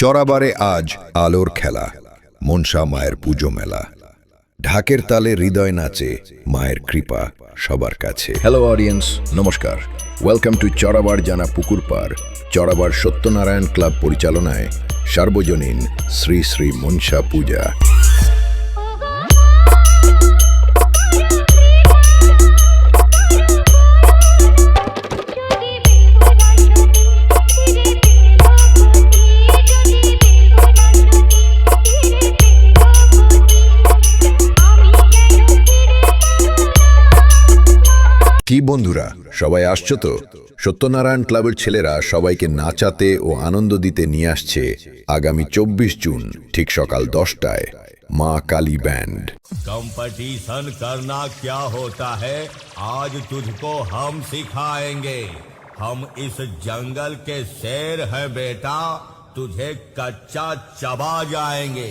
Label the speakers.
Speaker 1: চড়াবারে আজ আলোর খেলা, মনসা মায়ের পুজো মেলা। ঢাকের তালে হৃদয় নাচে, মায়ের কৃপা সবার কাছে।
Speaker 2: হ্যালো অডিয়েন্স, নমস্কার। ওয়েলকাম টু চড়াবার জানা পুকুর পার। চড়াবার সত্যনারায়ণ ক্লাব পরিচালনায় সার্বজনীন শ্রী শ্রী মনসা পূজা। কি বন্ধুরা, সবাই আসছো তো? সত্যনারায়ণ ক্লাবের ছেলেরা সবাইকে নাচাতে ও আনন্দ দিতে নিয়ে আসছে আগামী 24 জুন ঠিক সকাল 10টায় মা কালী ব্যান্ড।
Speaker 3: कंपटीशन करना क्या होता है, आज तुझको हम सिखाएंगे। हम इस जंगल के शेर हैं बेटा, तुझे कच्चा चबा जाएंगे।